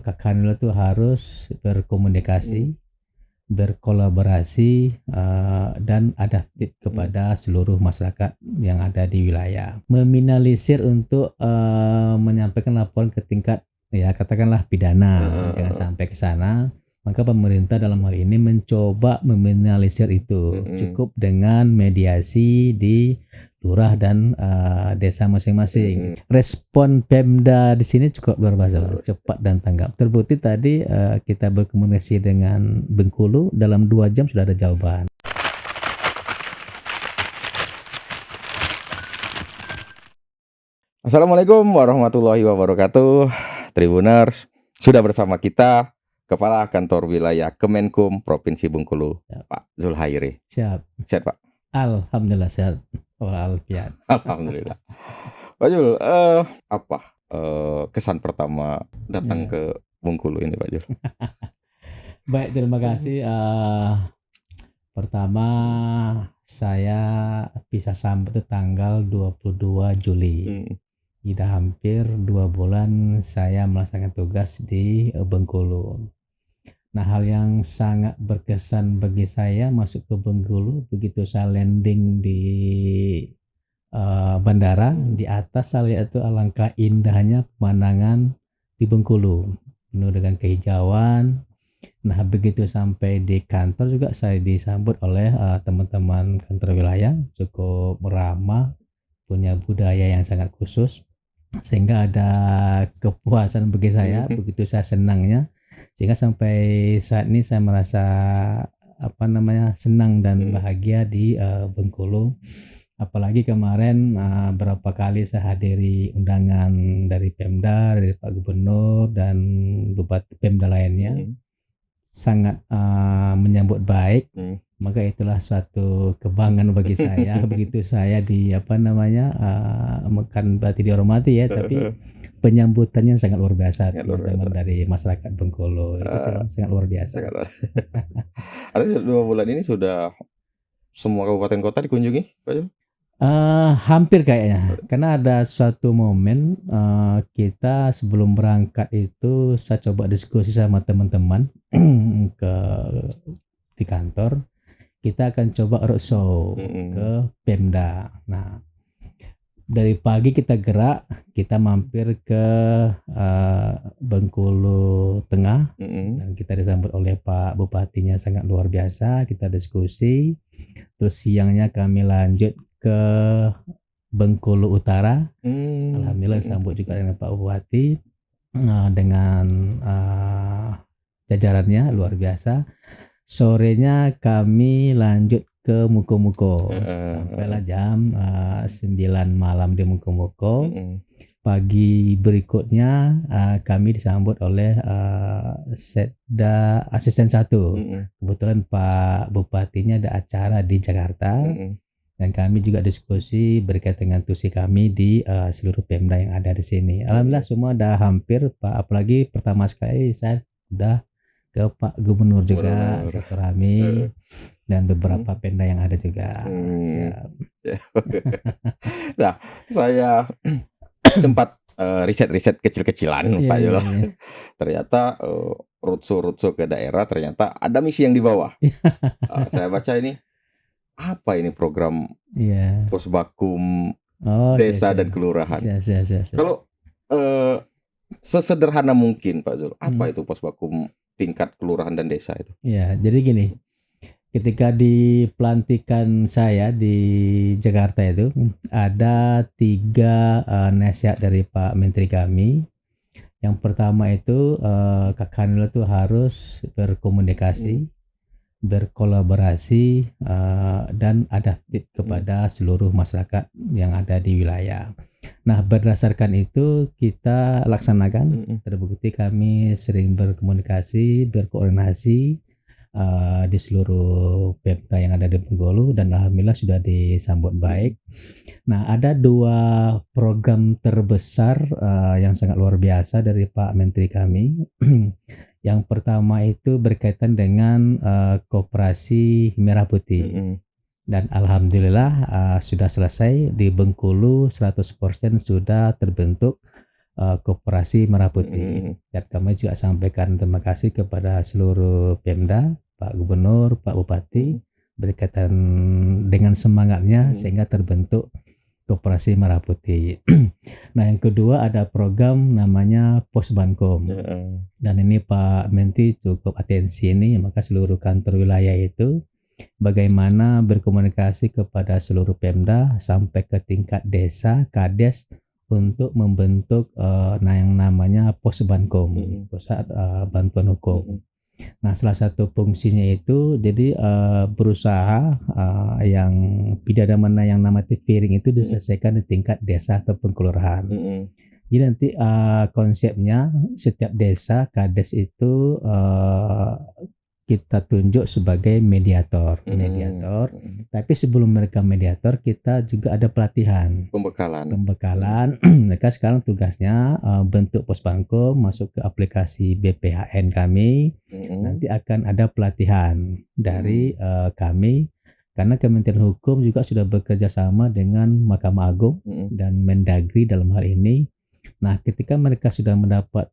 Kak Kanwil itu harus berkomunikasi, berkolaborasi, dan adaptif kepada seluruh masyarakat yang ada di wilayah. Meminimalisir untuk menyampaikan laporan ke tingkat ya katakanlah pidana, jangan sampai ke sana. Maka pemerintah dalam hal ini mencoba meminimalisir itu. Cukup dengan mediasi di lurah dan desa masing-masing. Respon Pemda di sini cukup luar biasa, cepat dan tanggap. Terbukti tadi kita berkomunikasi dengan Bengkulu, dalam 2 jam sudah ada jawaban. Assalamualaikum warahmatullahi wabarakatuh. Tribuners, sudah bersama kita Kepala Kantor Wilayah Kemenkum Provinsi Bengkulu, Pak Zulhairi. Siap. Sehat, Pak? Alhamdulillah sehat. Walafiat. Alhamdulillah. Pak Zul, apa kesan pertama datang ke Bengkulu ini, Pak Zul? Baik, terima kasih. Pertama saya bisa sampai itu tanggal 22 Juli. Sudah hampir 2 bulan saya melaksanakan tugas di Bengkulu. Nah, hal yang sangat berkesan bagi saya masuk ke Bengkulu, begitu saya landing di bandara, di atas saya lihat itu alangkah indahnya pemandangan di Bengkulu, penuh dengan kehijauan. Nah, begitu sampai di kantor juga saya disambut oleh teman-teman kantor wilayah, cukup ramah, punya budaya yang sangat khusus, sehingga ada kepuasan bagi saya, begitu saya senangnya, sehingga sampai saat ini saya merasa senang dan bahagia di Bengkulu. Apalagi kemarin berapa kali saya hadiri undangan dari Pemda, dari Pak Gubernur dan Bupati Pemda lainnya, sangat menyambut baik. Maka itulah suatu kebanggaan bagi saya. Begitu saya bukan berarti dihormati ya, tapi penyambutannya sangat luar biasa, teman-teman dari masyarakat Bengkulu itu sangat luar biasa. Ada 2 bulan ini sudah semua kabupaten kota dikunjungi, Pak Zul? Hampir kayaknya, karena ada suatu momen kita sebelum berangkat itu saya coba diskusi sama teman-teman di kantor. Kita akan coba roadshow ke Pemda. Nah, dari pagi kita gerak, kita mampir ke Bengkulu Tengah, dan kita disambut oleh Pak Bupatinya sangat luar biasa. Kita diskusi, terus siangnya kami lanjut ke Bengkulu Utara. Alhamdulillah disambut juga dengan Pak Bupati dengan jajarannya luar biasa. Sorenya kami lanjut ke Muko-Muko, sampailah jam 9 malam di Muko-Muko. Pagi berikutnya kami disambut oleh Setda Asisten 1. Kebetulan Pak Bupatinya ada acara di Jakarta, dan kami juga diskusi berkaitan dengan tusi kami di seluruh Pemda yang ada di sini. Alhamdulillah semua udah hampir, Pak. Apalagi pertama sekali saya udah ke Pak Gubernur juga, silaturahmi, dan beberapa Pemda yang ada juga. Siap. Nah, saya sempat riset-riset kecil-kecilan, Pak Zul. Ternyata roadshow ke daerah ternyata ada misi yang dibawa. Saya baca ini, apa ini program Posbakum desa dan kelurahan. Kalau sesederhana mungkin, Pak Zul, apa itu Posbakum tingkat kelurahan dan desa itu? Ya, jadi gini, ketika di pelantikan saya di Jakarta itu ada 3 nasihat dari Pak Menteri kami. Yang pertama itu Kak Kanwil itu harus berkomunikasi, berkolaborasi, dan adaptif kepada seluruh masyarakat yang ada di wilayah. Nah, berdasarkan itu kita laksanakan. Terbukti kami sering berkomunikasi, berkoordinasi di seluruh Pemda yang ada di Bengkulu, dan alhamdulillah sudah disambut baik. Nah, ada 2 program terbesar yang sangat luar biasa dari Pak Menteri kami. Yang pertama itu berkaitan dengan Koperasi Merah Putih. Dan alhamdulillah sudah selesai di Bengkulu, 100% sudah terbentuk Koperasi Merah Putih. Dan kami juga sampaikan terima kasih kepada seluruh Pemda, Pak Gubernur, Pak Bupati berkaitan dengan semangatnya sehingga terbentuk Koperasi Merah Putih. Nah, yang kedua ada program namanya Posbankom. Dan ini Pak Menti cukup atensi ini, maka seluruh kantor wilayah itu bagaimana berkomunikasi kepada seluruh Pemda sampai ke tingkat desa, Kades untuk membentuk yang namanya Posbankom, Pusat Bantuan Hukum. Nah, salah satu fungsinya itu jadi berusaha yang pidana mana yang nama tipiring itu diselesaikan di tingkat desa ataupun kelurahan. Jadi nanti konsepnya setiap desa Kades itu kita tunjuk sebagai mediator. Tapi sebelum mereka mediator, kita juga ada pelatihan, pembekalan. Mereka sekarang tugasnya bentuk Posbankom, masuk ke aplikasi BPHN kami. Nanti akan ada pelatihan dari kami, karena Kementerian Hukum juga sudah bekerja sama dengan Mahkamah Agung dan Mendagri dalam hal ini. Nah, ketika mereka sudah mendapat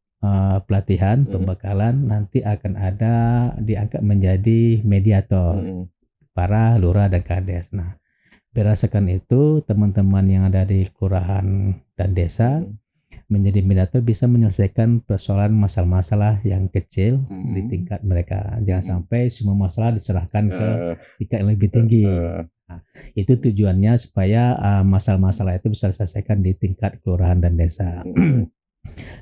pelatihan, pembekalan, nanti akan ada diangkat menjadi mediator para lurah dan kades. Nah, berdasarkan itu teman-teman yang ada di kelurahan dan desa menjadi mediator bisa menyelesaikan persoalan masalah-masalah yang kecil di tingkat mereka. Jangan sampai semua masalah diserahkan ke tingkat yang lebih tinggi. Nah, itu tujuannya supaya masalah-masalah itu bisa diselesaikan di tingkat kelurahan dan desa.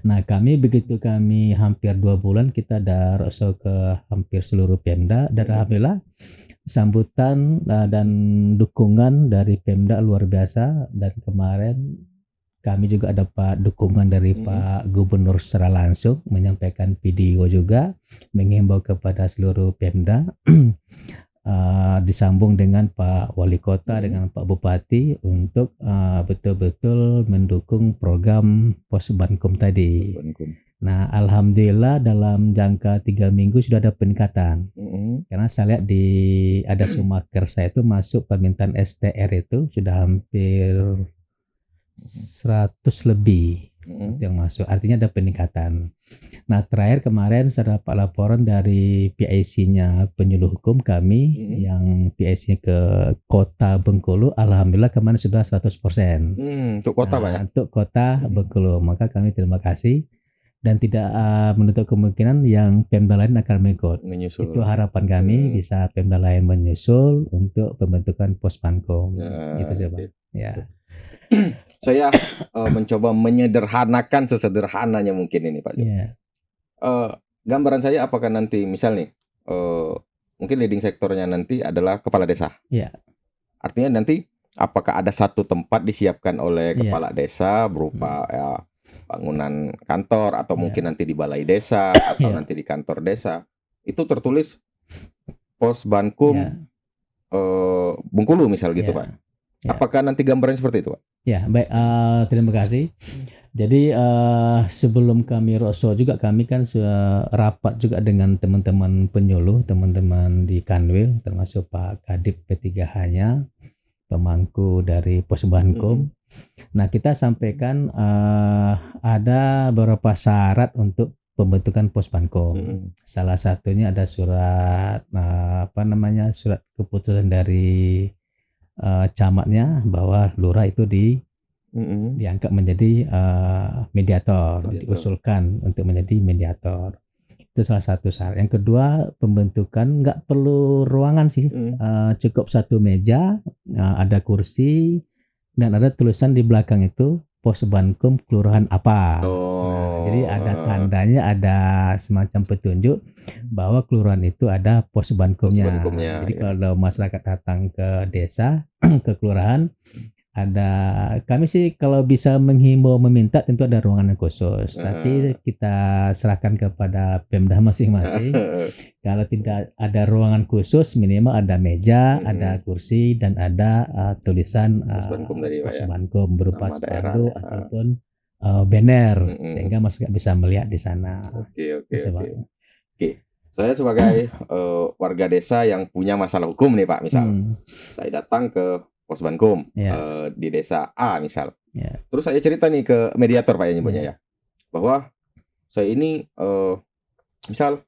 Nah, begitu kami hampir 2 bulan kita ada roadshow ke hampir seluruh Pemda, dan alhamdulillah sambutan dan dukungan dari Pemda luar biasa. Dan kemarin kami juga dapat dukungan dari Pak Gubernur secara langsung, menyampaikan video juga menghimbau kepada seluruh Pemda. Disambung dengan Pak Wali Kota dengan Pak Bupati untuk betul-betul mendukung program Posbankom tadi. Nah, alhamdulillah dalam jangka 3 minggu sudah ada peningkatan. Karena saya lihat ada Sumaker saya itu masuk permintaan STR itu sudah hampir 100 lebih yang masuk. Artinya ada peningkatan. Nah, terakhir kemarin saya dapat laporan dari PIC-nya penyuluh hukum kami yang PIC-nya ke Kota Bengkulu, alhamdulillah kemarin sudah 100%. Untuk kota Pak ya? Untuk Kota Bengkulu. Maka kami terima kasih dan tidak menutup kemungkinan yang Pemda lain akan menyusul. Itu harapan kami bisa Pemda lain menyusul untuk pembentukan Posbankom. Gitu saja, Pak. Ya. Saya mencoba menyederhanakan sesederhananya mungkin ini Pak. Gambaran saya apakah nanti misal nih mungkin leading sektornya nanti adalah kepala desa. Artinya nanti apakah ada satu tempat disiapkan oleh kepala desa berupa bangunan kantor atau mungkin nanti di balai desa atau nanti di kantor desa itu tertulis Posbankom Bengkulu misal gitu Pak. Apakah nanti gambarannya seperti itu Pak? Ya, baik. Terima kasih. Jadi sebelum kami roadshow juga kami kan rapat juga dengan teman-teman penyuluh, teman-teman di Kanwil, termasuk Pak Kadip P3H-nya, pemangku dari Posbankom. Nah, kita sampaikan ada beberapa syarat untuk pembentukan Posbankom. Salah satunya ada surat surat keputusan dari camatnya bahwa lurah itu diangkat menjadi mediator, diusulkan untuk menjadi mediator. Itu salah satu syarat. Yang kedua, pembentukan nggak perlu ruangan sih, cukup satu meja, ada kursi dan ada tulisan di belakang itu Posbankom kelurahan apa. Jadi ada tandanya, ada semacam petunjuk bahwa kelurahan itu ada Posbankomnya. Jadi kalau masyarakat datang ke desa, ke kelurahan, kami sih kalau bisa menghimbau meminta tentu ada ruangan yang khusus. Tapi kita serahkan kepada Pemda masing-masing. Kalau tidak ada ruangan khusus, minimal ada meja, ada kursi, dan ada tulisan Posbankom berupa spanduk ataupun banner, sehingga masyarakat bisa melihat di sana. Oke. Saya sebagai warga desa yang punya masalah hukum nih Pak, misal saya datang ke Posbankom di desa A misal. Terus saya cerita nih ke mediator Pak ya nyebutnya ya. bahwa saya ini misal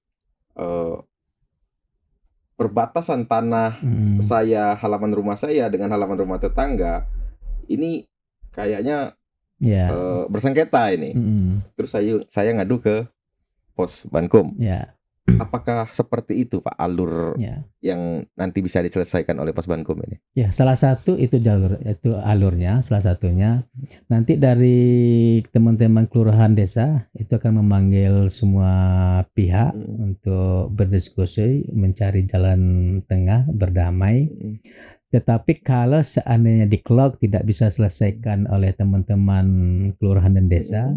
perbatasan tanah saya, halaman rumah saya dengan halaman rumah tetangga ini kayaknya bersengketa ini. Terus saya ngadu ke Pos Bankum. Apakah seperti itu Pak alur yang nanti bisa diselesaikan oleh Pos Bankum ini? Ya, salah satu itu alurnya, salah satunya nanti dari teman-teman kelurahan desa itu akan memanggil semua pihak untuk berdiskusi, mencari jalan tengah, berdamai. Tetapi kalau seandainya diklok tidak bisa selesaikan oleh teman-teman kelurahan dan desa,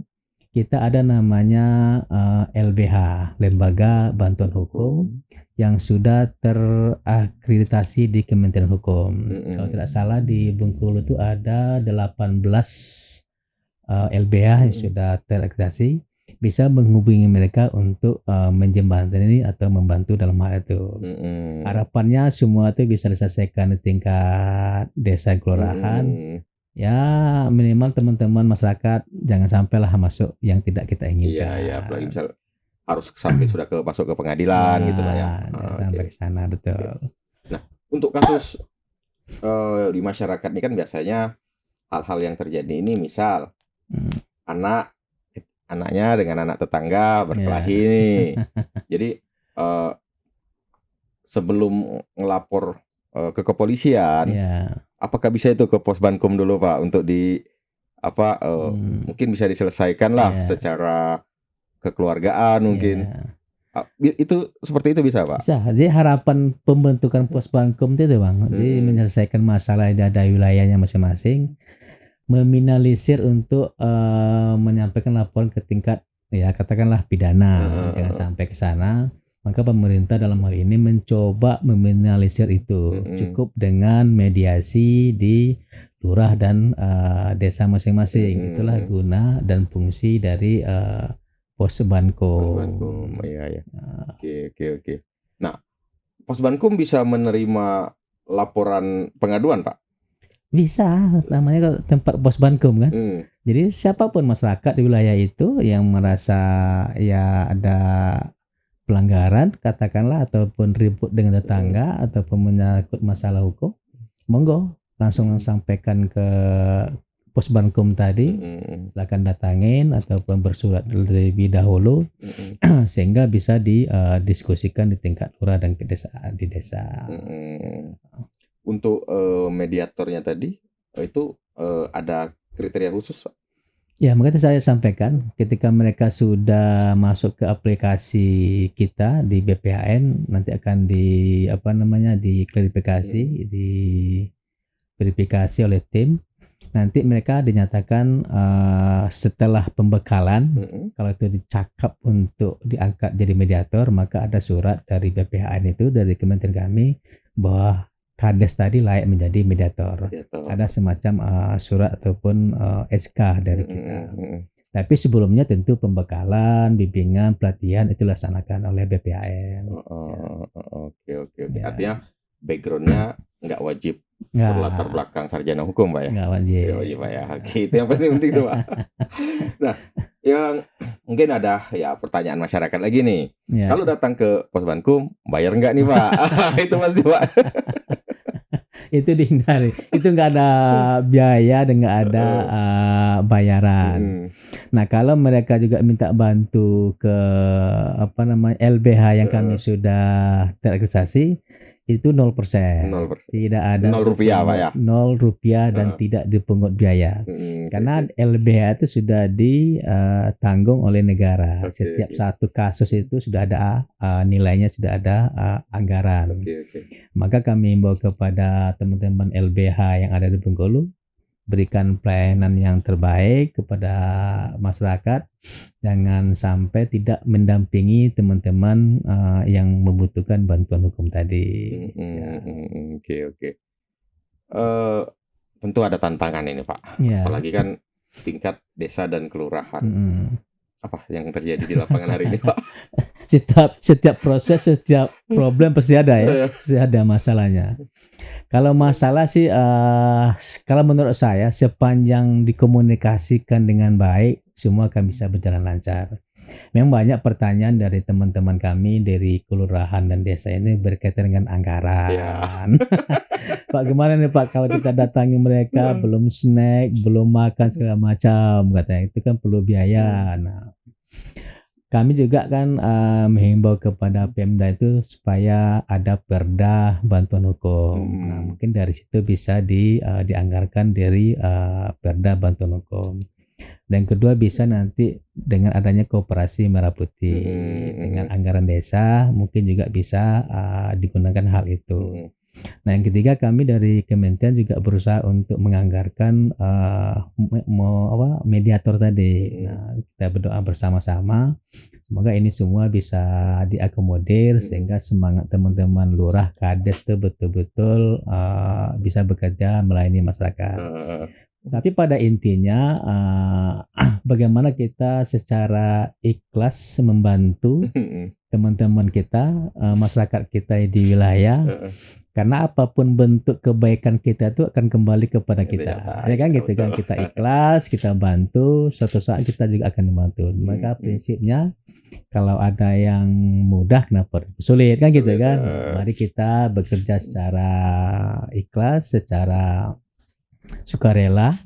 kita ada namanya LBH, Lembaga Bantuan Hukum, yang sudah terakreditasi di Kementerian Hukum. Kalau tidak salah di Bengkulu itu ada 18 LBH yang sudah terakreditasi, bisa menghubungi mereka untuk menjembatani atau membantu dalam hal itu. Harapannya semua itu bisa diselesaikan di tingkat desa kelurahan. Ya minimal teman-teman masyarakat jangan sampailah masuk yang tidak kita inginkan. Iya, apalagi misal harus sampai sudah masuk ke pengadilan gitu lah ya. Sampai ke sana, betul. Nah, untuk kasus di masyarakat ini kan biasanya hal-hal yang terjadi ini misal anaknya dengan anak tetangga berkelahi nih. Jadi sebelum ngelapor ke kepolisian, apakah bisa itu ke Pos Bankum dulu Pak untuk mungkin bisa diselesaikan lah secara kekeluargaan mungkin. Itu seperti itu bisa Pak? Bisa. Jadi harapan pembentukan Pos Bankum itu Bang, jadi menyelesaikan masalah yang ada wilayahnya masing-masing, meminimalisir untuk menyampaikan laporan ke tingkat katakanlah pidana, jangan sampai ke sana. Maka pemerintah dalam hal ini mencoba meminimalisir itu, cukup dengan mediasi di lurah dan desa masing-masing. Itulah guna dan fungsi dari Pos Bankum. Iya. Oke. Nah, Pos Bankum bisa menerima laporan pengaduan Pak? Bisa, namanya tempat Pos Bankum kan. Jadi siapapun masyarakat di wilayah itu yang merasa ada pelanggaran katakanlah ataupun ribut dengan tetangga ataupun menyangkut masalah hukum, monggo langsung sampaikan ke Pos Bankum tadi, silakan datangin ataupun bersurat lebih dahulu sehingga bisa didiskusikan di tingkat lurah dan di desa. Untuk mediatornya tadi itu ada kriteria khusus Pak? Ya, makanya saya sampaikan ketika mereka sudah masuk ke aplikasi kita di BPHN nanti akan diklarifikasi, diverifikasi oleh tim. Nanti mereka dinyatakan setelah pembekalan, kalau itu dicakap untuk diangkat jadi mediator, maka ada surat dari BPHN itu dari Kementerian kami bahwa Kades tadi layak menjadi mediator. Ada semacam surat ataupun SK dari kita. Tapi sebelumnya tentu pembekalan, bimbingan, pelatihan itu dilaksanakan oleh BPHN. Oke. Artinya backgroundnya nggak wajib berlatar belakang sarjana hukum Pak ya? Nggak wajib. Pak ya. Oke, itu yang penting itu Pak. Nah, yang mungkin ada pertanyaan masyarakat lagi nih. Kalau datang ke Pos Bankum bayar nggak nih Pak? Itu pasti Pak. Itu dihindari, itu nggak ada biaya dan nggak ada bayaran. Nah kalau mereka juga minta bantu ke LBH yang kami sudah terakreditasi itu 0%. Tidak ada 0 rupiah Pak ya? 0 rupiah dan tidak dipungut biaya. Karena LBH itu sudah ditanggung oleh negara. Setiap satu kasus itu sudah ada nilainya, sudah ada anggaran. Maka kami himbau kepada teman-teman LBH yang ada di Bengkulu, berikan pelayanan yang terbaik kepada masyarakat. Jangan sampai tidak mendampingi teman-teman yang membutuhkan bantuan hukum tadi. Oke. Tentu ada tantangan ini Pak. Apalagi kan tingkat desa dan kelurahan. Apa yang terjadi di lapangan hari ini Pak? Setiap proses, setiap problem pasti ada ya. Pasti ada masalahnya. Kalau masalah sih, kalau menurut saya sepanjang dikomunikasikan dengan baik, semua akan bisa berjalan lancar. Memang banyak pertanyaan dari teman-teman kami dari kelurahan dan desa ini berkaitan dengan anggaran. Pak, gimana nih Pak kalau kita datangi mereka belum snack, belum makan segala macam, katanya itu kan perlu biaya. Nah, kami juga kan menghimbau kepada Pemda itu supaya ada perda bantuan hukum. Nah, mungkin dari situ bisa dianggarkan dari perda bantuan hukum. Dan kedua bisa nanti dengan adanya koperasi Merah Putih dengan anggaran desa mungkin juga bisa digunakan hal itu. Nah, yang ketiga kami dari Kementerian juga berusaha untuk menganggarkan mediator tadi. Nah, kita berdoa bersama-sama semoga ini semua bisa diakomodir sehingga semangat teman-teman lurah kades itu betul-betul bisa bekerja melayani masyarakat. Tapi pada intinya bagaimana kita secara ikhlas membantu teman-teman kita, masyarakat kita di wilayah, karena apapun bentuk kebaikan kita itu akan kembali kepada kita. Ya kan gitu kan, kita ikhlas, kita bantu, suatu saat kita juga akan membantu. Maka prinsipnya kalau ada yang mudah kenapa sulit kan gitu kan. Mari kita bekerja secara ikhlas, secara sukarela,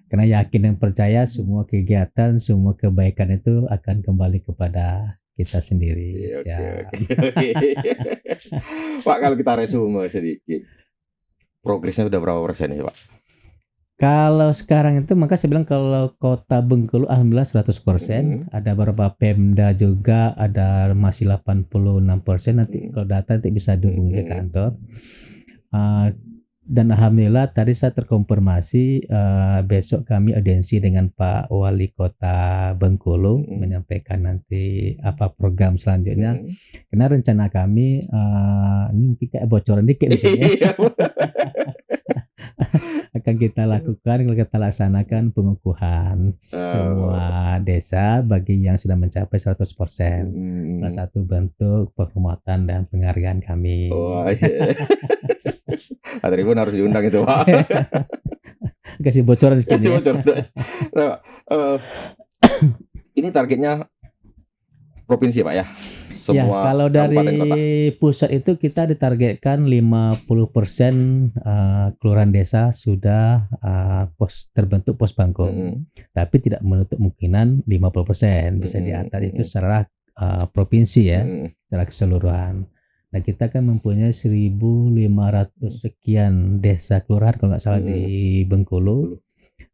karena yakin dan percaya semua kegiatan, semua kebaikan itu akan kembali kepada kita sendiri. Okay. Pak, kalau kita resume sedikit, progresnya udah berapa persen nih Pak? Kalau sekarang itu maka saya bilang kalau kota Bengkulu alhamdulillah 100%, ada beberapa Pemda juga ada masih 86%, nanti kalau data nanti bisa dihubungi ke kantor. Dan alhamdulillah tadi saya terkonfirmasi besok kami audiensi dengan Pak Wali Kota Bengkulu menyampaikan nanti apa program selanjutnya. Karena rencana kami ini mungkin kayak bocoran dikit ya. Akan kita lakukan, kita laksanakan pengukuhan semua desa bagi yang sudah mencapai 100%. Salah satu bentuk penghormatan dan penghargaan kami. Tribun harus diundang itu Pak. Kasih bocoran sedikit. Nah, ini targetnya provinsi Pak ya? Semua ya, kalau dari pusat itu kita ditargetkan 50% kelurahan desa sudah terbentuk pos Bangkong. Tapi tidak menutup kemungkinan 50% bisa di atas itu secara provinsi ya, secara keseluruhan. Nah, kita kan mempunyai 1.500 sekian desa kelurahan kalau nggak salah di Bengkulu.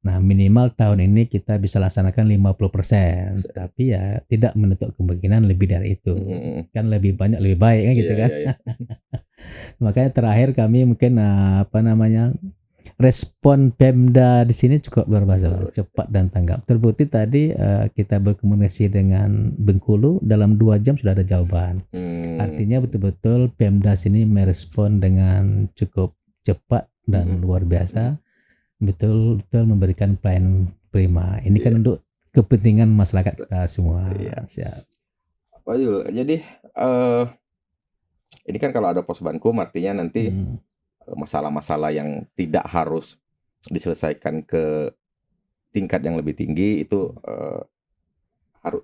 Nah, minimal tahun ini kita bisa laksanakan 50%. Tapi ya tidak menutup kemungkinan lebih dari itu. Kan lebih banyak lebih baik kan gitu kan. Makanya terakhir kami mungkin respon Pemda di sini cukup luar biasa, cepat dan tanggap. Terbukti tadi kita berkomunikasi dengan Bengkulu dalam 2 jam sudah ada jawaban. Artinya betul-betul Pemda sini merespon dengan cukup cepat dan luar biasa. Betul-betul memberikan pelayanan prima. Ini kan untuk kepentingan masyarakat kita semua. Siap. Pak Yul, jadi ini kan kalau ada pos Bankum artinya nanti masalah-masalah yang tidak harus diselesaikan ke tingkat yang lebih tinggi itu harus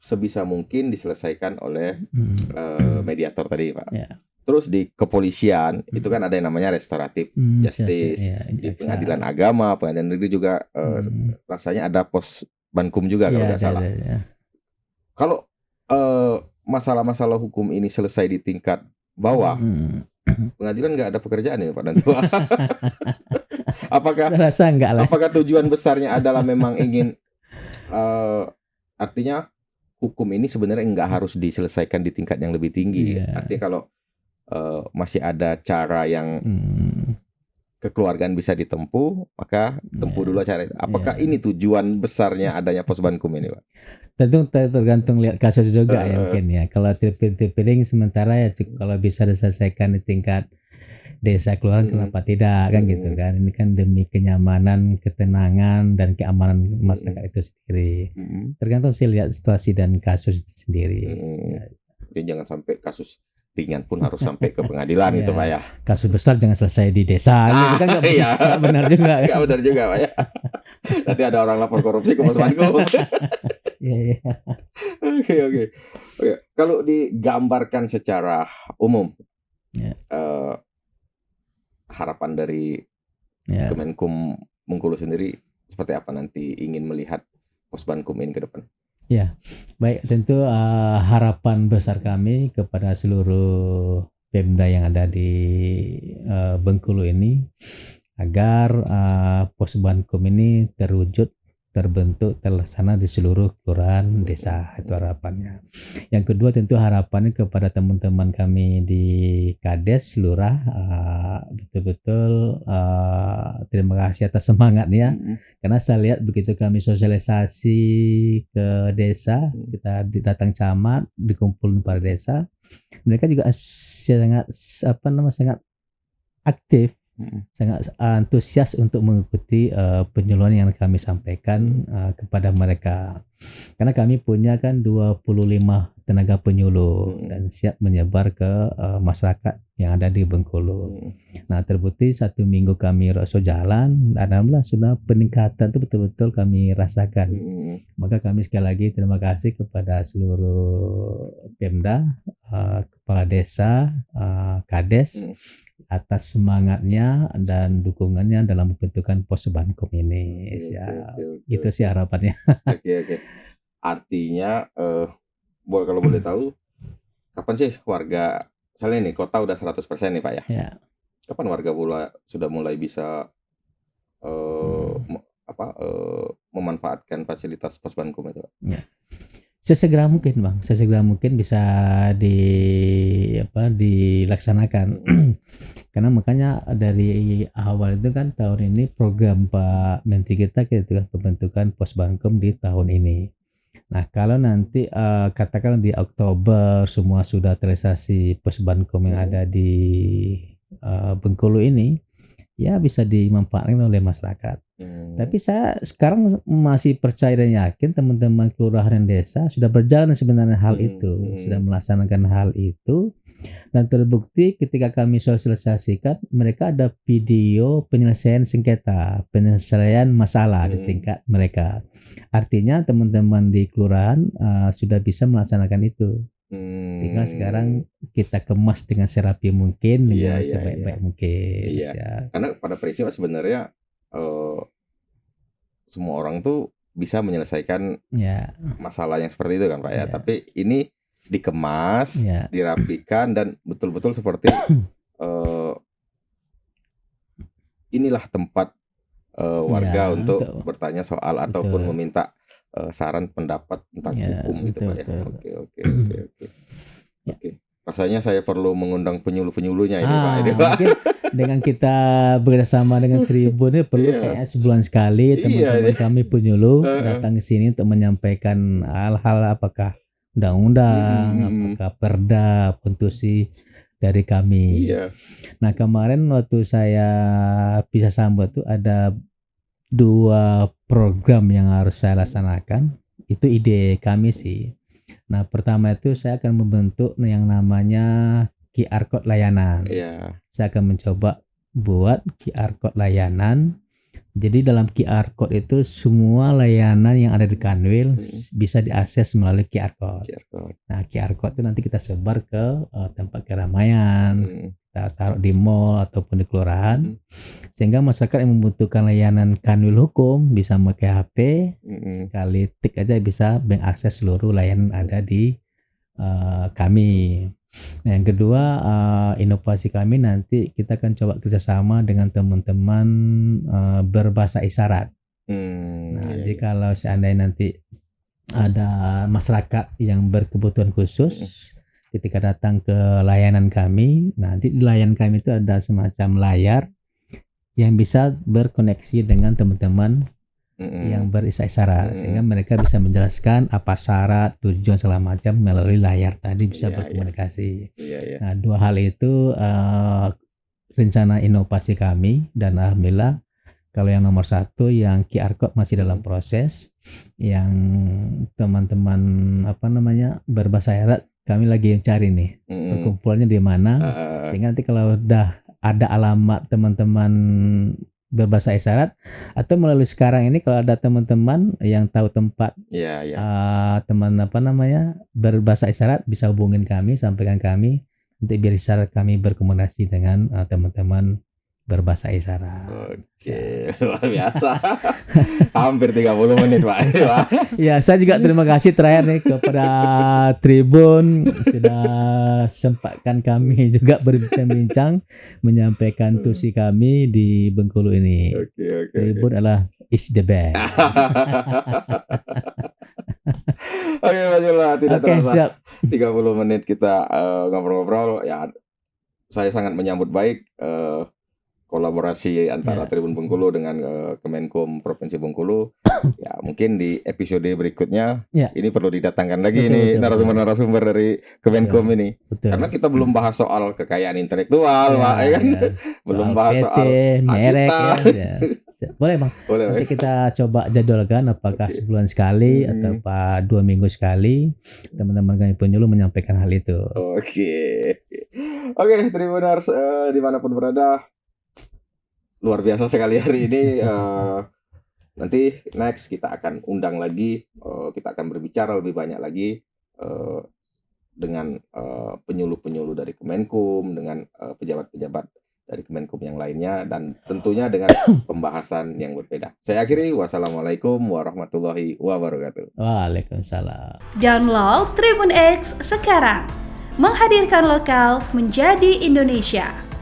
sebisa mungkin diselesaikan oleh mediator tadi Pak. Terus di kepolisian itu kan ada yang namanya restoratif justice, di pengadilan agama, pengadilan negeri juga rasanya ada pos Bankum juga kalau nggak salah. Kalau masalah-masalah hukum ini selesai di tingkat bawah, pengadilan nggak ada pekerjaan ini Pak nanti Pak. Apakah tujuan besarnya adalah memang ingin artinya hukum ini sebenarnya nggak harus diselesaikan di tingkat yang lebih tinggi. Artinya kalau masih ada cara yang kekeluargaan bisa ditempuh, maka tempuh dulu cara itu. Apakah ini tujuan besarnya adanya pos Bankum ini Pak? Tentu tergantung lihat kasus juga ya mungkin ya. Kalau terpilih sementara ya kalau bisa diselesaikan di tingkat desa kelurahan kenapa tidak kan gitu kan. Ini kan demi kenyamanan, ketenangan dan keamanan masyarakat itu sendiri. Tergantung sih lihat situasi dan kasus itu sendiri. Jadi jangan sampai kasus ringan pun harus sampai ke pengadilan itu Pak ya. Kasus besar jangan selesai di desa gitu kan nggak benar juga. Nggak benar juga Pak ya. Nanti ada orang lapor korupsi ke Posbankum. Iya. Oke. Kalau digambarkan secara umum, Ya. harapan dari Ya. Kemenkum Bengkulu sendiri seperti apa nanti ingin melihat Posbankum ini ke depan? Ya, baik, tentu harapan besar kami kepada seluruh Pemda yang ada di Bengkulu ini agar Posbankum ini terbentuk, terlaksana di seluruh kelurahan desa, itu harapannya. Yang kedua tentu harapannya kepada teman-teman kami di Kades, Lurah, betul-betul terima kasih atas semangatnya, karena saya lihat begitu kami sosialisasi ke desa, kita datang camat, dikumpulin para desa, mereka juga sangat aktif, sangat antusias untuk mengikuti penyuluhan yang kami sampaikan kepada mereka. Karena kami punya kan 25 tenaga penyuluh dan siap menyebar ke masyarakat yang ada di Bengkulu. Nah, terbukti 1 minggu kami roadshow jalan, alhamdulillah sudah peningkatan itu betul-betul kami rasakan. Maka kami sekali lagi terima kasih kepada seluruh Pemda, kepala desa, Kades, atas semangatnya dan dukungannya dalam pembentukan Posbankum ini. Itu sih harapannya. Oke. Artinya kalau boleh tahu, kapan sih warga, misalnya nih kota udah 100% nih Pak ya? Ya. Kapan warga sudah mulai bisa memanfaatkan fasilitas Posbankum itu? Ya. Sesegera mungkin Bang, bisa dilaksanakan. Karena makanya dari awal itu kan tahun ini program Pak Menteri kita gitu kan, pembentukan Posbankum di tahun ini. Nah, kalau nanti katakan di Oktober semua sudah terrealisasi Posbankum yang ada di Bengkulu ini, ya bisa dimanfaatkan oleh masyarakat. Tapi saya sekarang masih percaya dan yakin teman-teman kelurahan dan desa sudah berjalan sebenarnya hal itu, sudah melaksanakan hal itu, dan terbukti ketika kami sosialisasikan mereka ada video penyelesaian sengketa, penyelesaian masalah di tingkat mereka. Artinya teman-teman di kelurahan sudah bisa melaksanakan itu. Tinggal sekarang kita kemas dengan serapi mungkin, dengan sebaik-baik mungkin. Iya. Karena pada prinsipnya sebenarnya semua orang tuh bisa menyelesaikan masalah yang seperti itu kan Pak ya. Tapi ini dikemas, dirapikan, dan betul-betul seperti inilah tempat warga untuk bertanya soal ataupun meminta saran pendapat tentang hukum gitu Pak ya. Oke. Rasanya saya perlu mengundang penyuluh-penyuluhnya ini Pak. Mungkin dengan kita bekerjasama dengan Tribun ini perlu kayaknya sebulan sekali teman-teman kami penyuluh datang ke sini untuk menyampaikan hal-hal apakah undang-undang, apakah perda, konstitusi dari kami. Nah, kemarin waktu saya bisa sambut tuh ada 2 program yang harus saya laksanakan. Itu ide kami sih. Nah, pertama itu saya akan membentuk yang namanya QR Code layanan. Saya akan mencoba buat QR Code layanan. Jadi dalam QR Code itu semua layanan yang ada di Kanwil bisa diakses melalui QR Code. Nah, QR Code itu nanti kita sebar ke tempat keramaian, kita taruh di mall ataupun di kelurahan, sehingga masyarakat yang membutuhkan layanan Kanwil Hukum bisa pakai HP, sekali tik aja bisa mengakses seluruh layanan ada di kami. Nah, yang kedua, inovasi kami nanti kita akan coba kerjasama dengan teman-teman berbahasa isyarat. Jadi kalau seandainya nanti ada masyarakat yang berkebutuhan khusus, ketika datang ke layanan kami, nanti di layanan kami itu ada semacam layar yang bisa berkoneksi dengan teman-teman yang berisyarat, sehingga mereka bisa menjelaskan apa syarat, tujuan segala macam melalui layar tadi, bisa berkomunikasi. Nah, 2 hal itu rencana inovasi kami, dan alhamdulillah kalau yang nomor 1 yang QR Code masih dalam proses, yang teman-teman berbahasa isyarat kami lagi cari nih perkumpulannya di mana, sehingga nanti kalau udah ada alamat teman-teman berbahasa isyarat, atau melalui sekarang ini kalau ada teman-teman yang tahu tempat teman berbahasa isyarat, bisa hubungin kami, sampaikan kami, nanti biar isyarat kami berkomunikasi dengan teman-teman berbahasa isyarat. Oke, luar biasa. Hampir 30 menit, Pak. Ya, saya juga terima kasih terakhir nih kepada Tribun sudah sempatkan kami juga berbincang-bincang, menyampaikan tusi kami di Bengkulu ini. Tribun adalah is the best. Oke, Mas, tidak terasa. Siap. 30 menit kita ngobrol-ngobrol. Ya, saya sangat menyambut baik kolaborasi antara Tribun Bengkulu dengan Kemenkum Provinsi Bengkulu. Ya, mungkin di episode berikutnya ini perlu didatangkan lagi narasumber-narasumber dari Kemenkum ini. Karena kita belum bahas soal kekayaan intelektual, Pak, ya kan? Belum bahas soal merek Boleh, Bang. Nanti kita coba jadwalkan apakah sebulan sekali atau 2 minggu sekali teman-teman kami penyuluh menyampaikan hal itu. Oke, Tribuners dimanapun berada, luar biasa sekali hari ini. Nanti next kita akan undang lagi, kita akan berbicara lebih banyak lagi dengan penyuluh-penyuluh dari Kemenkum, dengan pejabat-pejabat dari Kemenkum yang lainnya, dan tentunya dengan pembahasan yang berbeda. Saya akhiri, wassalamualaikum warahmatullahi wabarakatuh. Waalaikumsalam. Download Tribun X sekarang, menghadirkan lokal menjadi Indonesia.